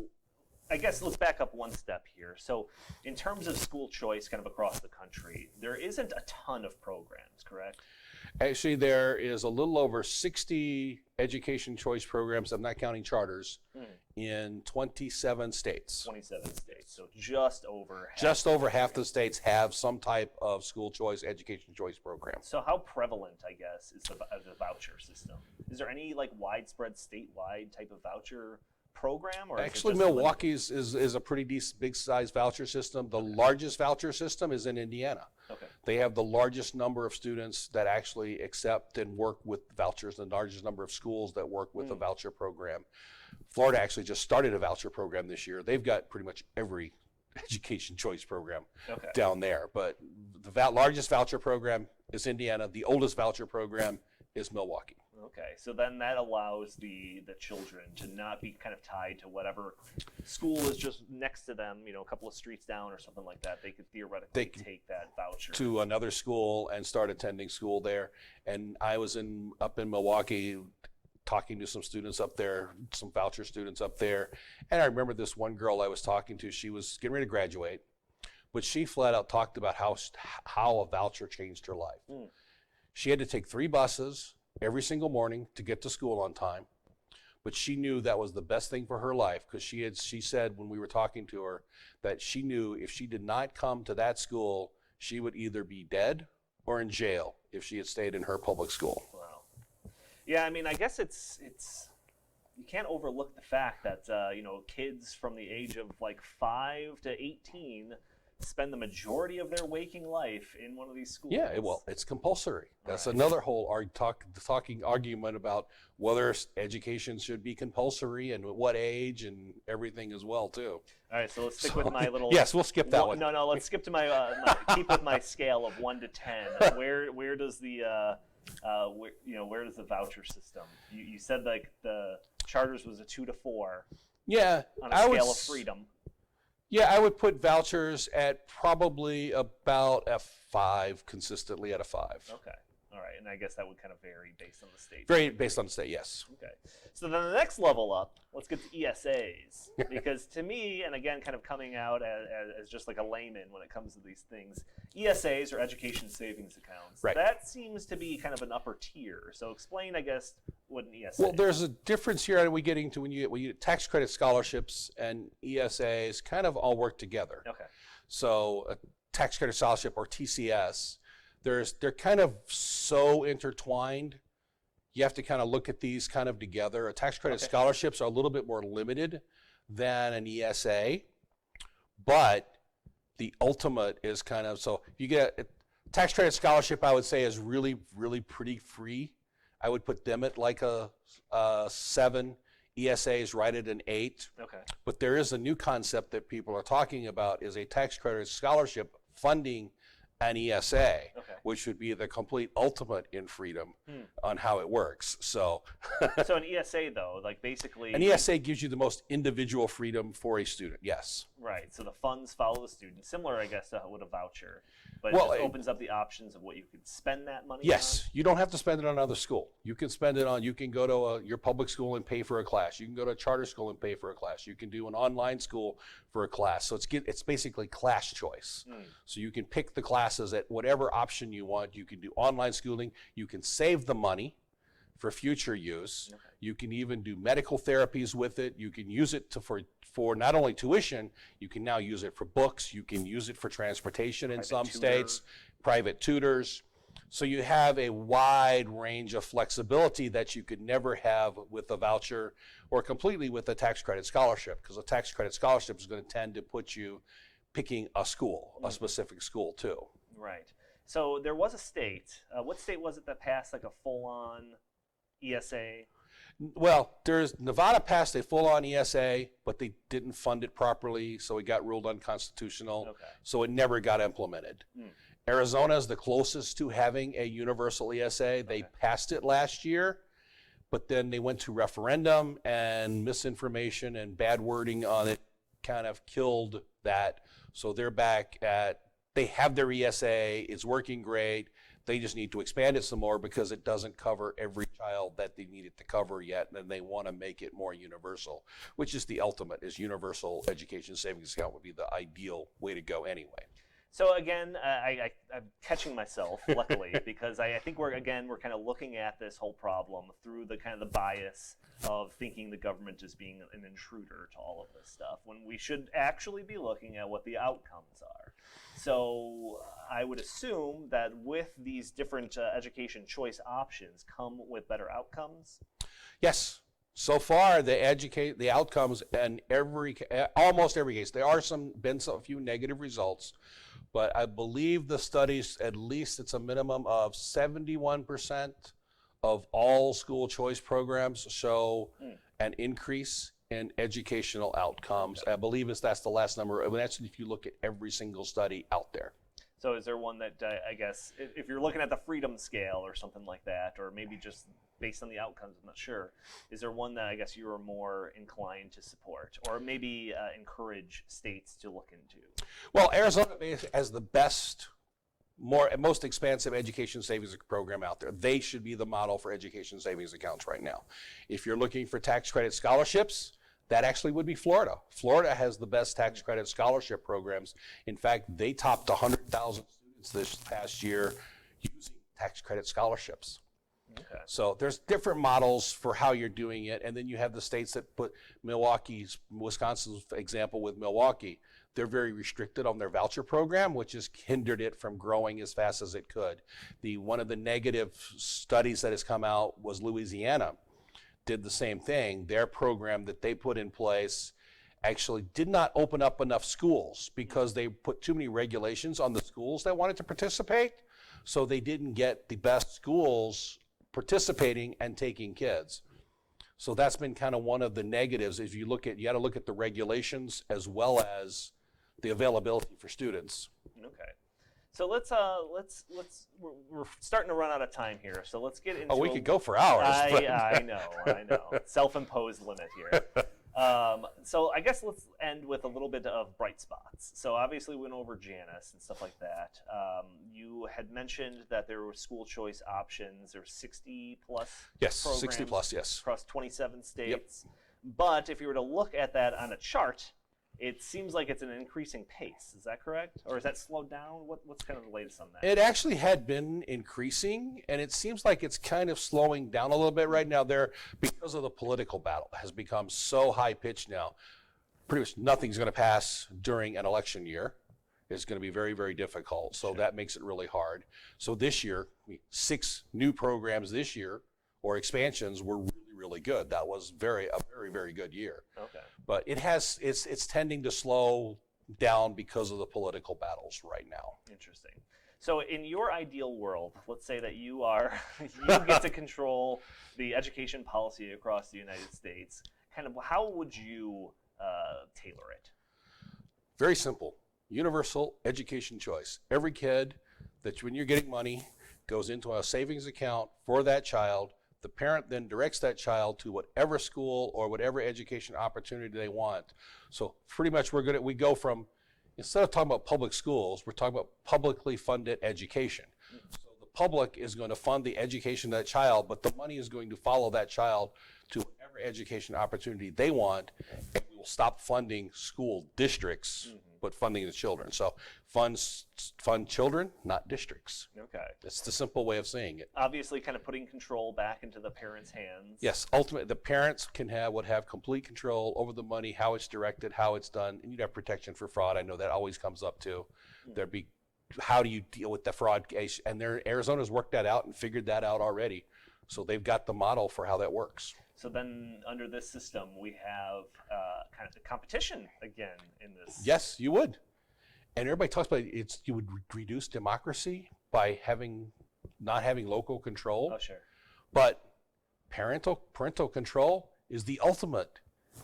I guess let's back up one step here. So in terms of school choice kind of across the country, there isn't a ton of programs, correct? Actually, there is a little over 60 education choice programs, I'm not counting charters, in 27 states. 27 states, so just over half. Just over half the states have some type of school choice, education choice program. So how prevalent, I guess, is the voucher system? Is there any like widespread statewide type of voucher program? Or actually, Milwaukee's is a pretty decent, big size voucher system. The largest voucher system is in Indiana. They have the largest number of students that actually accept and work with vouchers, the largest number of schools that work with a voucher program. Florida actually just started a voucher program this year. They've got pretty much every education choice program down there. But the largest voucher program is Indiana. The oldest voucher program is Milwaukee. Okay, so then that allows the children to not be kind of tied to whatever school is just next to them, you know, a couple of streets down or something like that. They could theoretically take that voucher to another school and start attending school there. And I was up in Milwaukee talking to some students up there, some voucher students up there. And I remember this one girl I was talking to, she was getting ready to graduate, but she flat out talked about how a voucher changed her life. She had to take 3 buses every single morning to get to school on time, but she knew that was the best thing for her life, because she said when we were talking to her that she knew if she did not come to that school, she would either be dead or in jail if she had stayed in her public school. Wow. Yeah, I mean, I guess it's you can't overlook the fact that you know, kids from the age of like 5 to 18 spend the majority of their waking life in one of these schools. Yeah, well, it's compulsory. That's another whole talking argument about whether education should be compulsory and at what age and everything as well too. All right, so let's stick with my little. Yes, we'll skip that one. No, let's skip to my keep with my scale of 1 to 10. Where does the where does the voucher system? You said like the charters was a 2 to 4. Yeah, on a scale of freedom? Yeah, I would put vouchers at probably about a 5, consistently at a 5. Okay. All right, and I guess that would kind of vary based on the state. Very based on the state, yes. Okay. So then the next level up, let's get to ESAs. Because to me, and again, kind of coming out as just like a layman when it comes to these things, ESAs, or education savings accounts, right, that seems to be kind of an upper tier. So explain, I guess, what an ESA is. Well, there's a difference here when you get tax credit scholarships and ESAs kind of all work together. Okay. So a tax credit scholarship, or TCS, they're kind of so intertwined. You have to kind of look at these kind of together. A tax credit scholarships are a little bit more limited than an ESA, but the ultimate is kind of, so you get a tax credit scholarship, I would say, is really, really pretty free. I would put them at like a 7. ESAs right at an 8. Okay. But there is a new concept that people are talking about, is a tax credit scholarship funding an ESA, which would be the complete ultimate in freedom on how it works. So, so an ESA, though, like basically, an ESA gives you the most individual freedom for a student. Yes. Right. So the funds follow the student, similar, I guess, to what a voucher, but well, it just opens up the options of what you could spend that money. Yes, on. You don't have to spend it on another school. You can spend it on. You can go to your public school and pay for a class. You can go to a charter school and pay for a class. You can do an online school for a class. So it's basically class choice. So you can pick the classes at whatever option you want. You can do online schooling. You can save the money for future use. Okay. You can even do medical therapies with it. You can use it for not only tuition, you can now use it for books. You can use it for transportation in some states, private tutors. So you have a wide range of flexibility that you could never have with a voucher or completely with a tax credit scholarship, because a tax credit scholarship is going to tend to put you picking a school, a specific school too. Right. So there was a state, what state was it that passed like a full-on ESA? Well, Nevada passed a full-on ESA, but they didn't fund it properly, so it got ruled unconstitutional. Okay. So it never got implemented. Arizona is the closest to having a universal ESA. They passed it last year, but then they went to referendum, and misinformation and bad wording on it kind of killed that. So they're back at, they have their ESA, it's working great. They just need to expand it some more because it doesn't cover every child that they need it to cover yet, and they want to make it more universal, which is the ultimate, is universal education savings account would be the ideal way to go anyway. So again, I'm catching myself, luckily, because I think we're kind of looking at this whole problem through the kind of the bias of thinking the government is being an intruder to all of this stuff, when we should actually be looking at what the outcomes are. So I would assume that with these different education choice options come with better outcomes? Yes. So far, the outcomes in almost every case, there are been a few negative results, but I believe the studies, at least it's a minimum of 71% of all school choice programs show an increase in educational outcomes. Okay. I believe that's the last number. I mean, that's if you look at every single study out there. So is there one that, I guess, if you're looking at the freedom scale or something like that, or maybe just based on the outcomes, I'm not sure, is there one that I guess you are more inclined to support, or maybe encourage states to look into? Well, Arizona has the best, most expansive education savings program out there. They should be the model for education savings accounts right now. If you're looking for tax credit scholarships, that actually would be Florida. Florida has the best tax credit scholarship programs. In fact, they topped 100,000 students this past year using tax credit scholarships. Okay. So there's different models for how you're doing it, and then you have the states that put Wisconsin's example with Milwaukee. They're very restricted on their voucher program, which has hindered it from growing as fast as it could. One of the negative studies that has come out was Louisiana did the same thing. Their program that they put in place actually did not open up enough schools because they put too many regulations on the schools that wanted to participate. So they didn't get the best schools participating and taking kids. So that's been kind of one of the negatives. Is you got to look at the regulations as well as the availability for students. Okay. So we're starting to run out of time here. So let's get into. Oh, we could go for hours. I know. Self-imposed limit here. So I guess let's end with a little bit of bright spots. So obviously we went over Janice and stuff like that. You had mentioned that there were school choice options. There were 60 plus Yes, programs 60 plus, yes. across 27 states. Yep. But if you were to look at that on a chart, it seems like it's an increasing pace. Is that correct? Or is that slowed down? What's kind of the latest on that? It actually had been increasing, and it seems like it's kind of slowing down a little bit right now there because of the political battle. It has become so high-pitched now. Pretty much nothing's going to pass during an election year. It's going to be very, very difficult. So that makes it really hard. So this year, 6 new programs this year, or expansions, were really good. That was a very, very good year. Okay. But it's tending to slow down because of the political battles right now. Interesting. So in your ideal world, let's say that you get to control the education policy across the United States. Kind of how would you tailor it? Very simple. Universal education choice. Every kid that when you're getting money goes into a savings account for that child. The parent then directs that child to whatever school or whatever education opportunity they want. So pretty much we go from, instead of talking about public schools, we're talking about publicly funded education. So the public is going to fund the education of that child, but the money is going to follow that child to whatever education opportunity they want, and we will stop funding school districts, but funding the children. So fund children, not districts. Okay. That's the simple way of saying it. Obviously kind of putting control back into the parents' hands. Yes, ultimately the parents would have complete control over the money, how it's directed, how it's done, and you'd have protection for fraud. I know that always comes up too. There'd be, how do you deal with the fraud case? And Arizona's worked that out and figured that out already. So they've got the model for how that works. So then under this system, we have kind of the competition again in this. Yes, you would. And everybody talks about you would reduce democracy by not having local control. Oh, sure. But parental control is the ultimate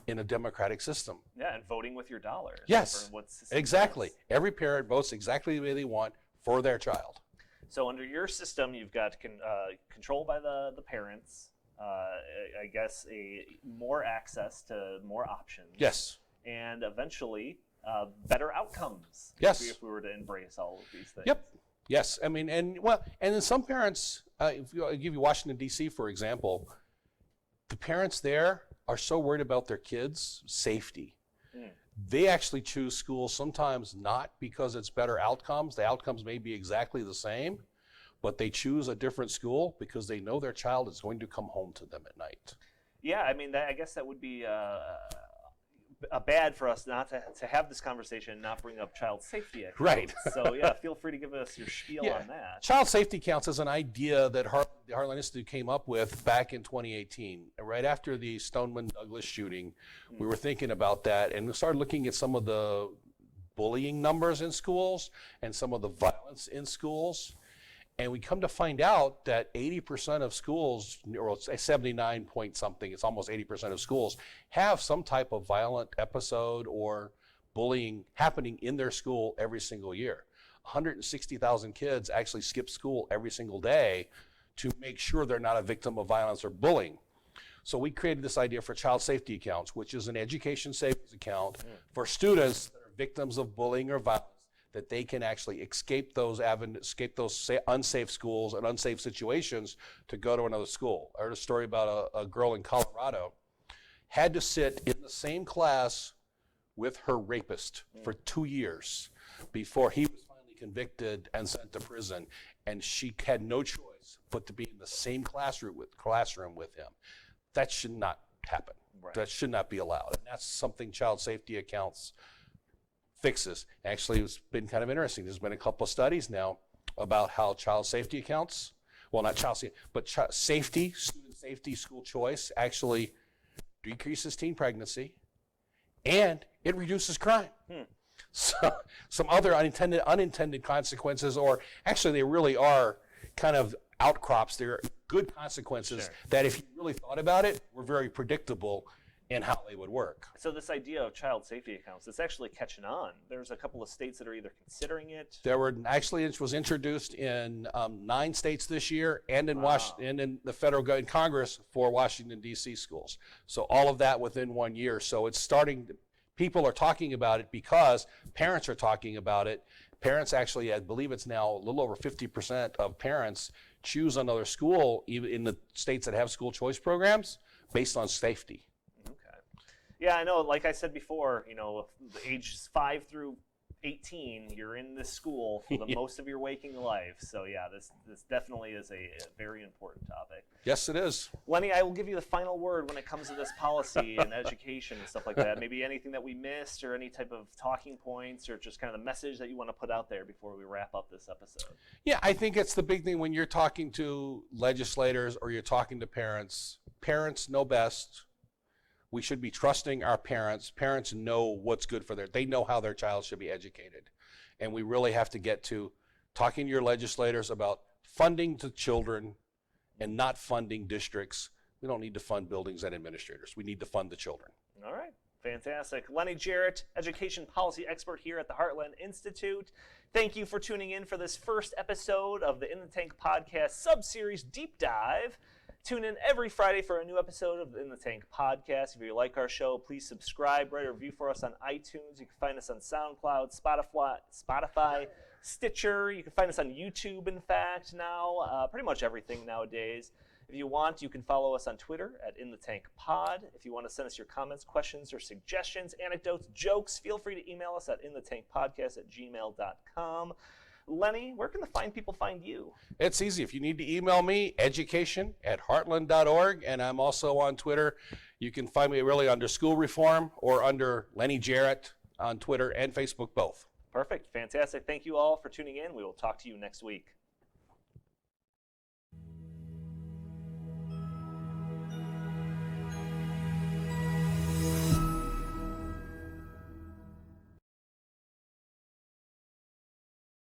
in a democratic system. Yeah, and voting with your dollars. Yes, exactly. Does. Every parent votes exactly the way they want for their child. So under your system, you've got control by the parents. I guess more access to more options. Yes. And eventually better outcomes. Yes. If we were to embrace all of these things. Yep. Yes. I mean, and then some parents, if I give you Washington, D.C., for example, the parents there are so worried about their kids' safety. They actually choose schools sometimes not because it's better outcomes. The outcomes may be exactly the same, but they choose a different school because they know their child is going to come home to them at night. Yeah, I mean, I guess that would be bad for us not to have this conversation and not bring up child safety accounts. Right. So yeah, feel free to give us your spiel on that. Child safety counts is an idea that the Heartland Institute came up with back in 2018. Right after the Stoneman Douglas shooting, we were thinking about that and we started looking at some of the bullying numbers in schools and some of the violence in schools. And we come to find out that 80% of schools, or 79 point something, it's almost 80% of schools, have some type of violent episode or bullying happening in their school every single year. 160,000 kids actually skip school every single day to make sure they're not a victim of violence or bullying. So we created this idea for child safety accounts, which is an education savings account for students that are victims of bullying or violence, that they can actually escape those unsafe schools and unsafe situations to go to another school. I heard a story about a girl in Colorado had to sit in the same class with her rapist for 2 years before he was finally convicted and sent to prison, and she had no choice but to be in the same classroom with him. That should not happen. Right. That should not be allowed, and that's something child safety accounts fixes. Actually, it's been kind of interesting. There's been a couple of studies now about how child safety accounts, well, not child safety, but safety, student safety, school choice actually decreases teen pregnancy and it reduces crime. So some other unintended consequences, or actually they really are kind of outcrops. They're good consequences that if you really thought about it, were very predictable and how they would work. So this idea of child safety accounts, it's actually catching on. There's a couple of states that are either considering it. It was introduced in 9 states this year, and in Washington, and in the federal in Congress for Washington D.C. schools. So all of that within 1 year. So it's starting. People are talking about it because parents are talking about it. Parents actually, I believe it's now a little over 50% of parents choose another school, even in the states that have school choice programs, based on safety. Yeah, I know. Like I said before, the ages 5 through 18, you're in this school for the most of your waking life. So yeah, this definitely is a very important topic. Yes, it is. Lennie, I will give you the final word when it comes to this policy and education and stuff like that. Maybe anything that we missed, or any type of talking points, or just kind of the message that you want to put out there before we wrap up this episode. Yeah, I think it's the big thing when you're talking to legislators or you're talking to parents. Parents know best. We should be trusting our parents. Parents know what's good for they know how their child should be educated. And we really have to get to talking to your legislators about funding to children and not funding districts. We don't need to fund buildings and administrators. We need to fund the children. All right. Fantastic. Lennie Jarratt, education policy expert here at the Heartland Institute. Thank you for tuning in for this first episode of the In the Tank podcast sub-series Deep Dive. Tune in every Friday for a new episode of the In the Tank podcast. If you like our show, please subscribe, write a review for us on iTunes. You can find us on SoundCloud, Spotify, Stitcher. You can find us on YouTube, in fact, now. Pretty much everything nowadays. If you want, you can follow us on Twitter at In the Tank Pod. If you want to send us your comments, questions, or suggestions, anecdotes, jokes, feel free to email us at inthethankpodcast@gmail.com. Lennie, where can the fine people find you? It's easy. If you need to email me, education@heartland.org, and I'm also on Twitter. You can find me really under School Reform or under Lennie Jarratt on Twitter and Facebook, both. Perfect. Fantastic. Thank you all for tuning in. We will talk to you next week.